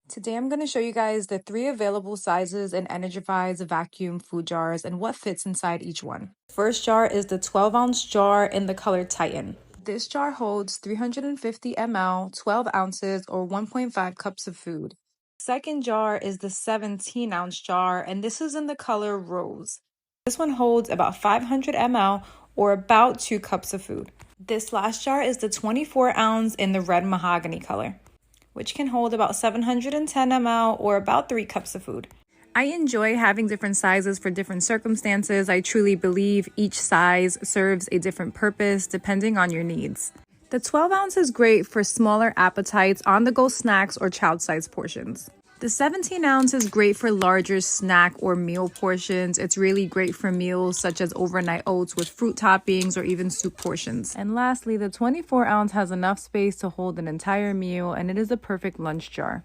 Today I'm going to show you guys the 3 available sizes in Energify's vacuum food jars and what fits inside each one. First jar is the 12-ounce jar in the color Titan. This jar holds 350 ml, 12 ounces, or 1.5 cups of food. Second jar is the 17-ounce jar, and this is in the color Rose. This one holds about 500 ml, or about 2 cups of food. This last jar is the 24-ounce in the red mahogany color, which can hold about 710 ml or about 3 cups of food. I enjoy having different sizes for different circumstances. I truly believe each size serves a different purpose depending on your needs. The 12 ounce is great for smaller appetites, on-the-go snacks, or child-sized portions. The 17 ounce is great for larger snack or meal portions. It's really great for meals such as overnight oats with fruit toppings or even soup portions. And lastly, the 24 ounce has enough space to hold an entire meal, and it is a perfect lunch jar.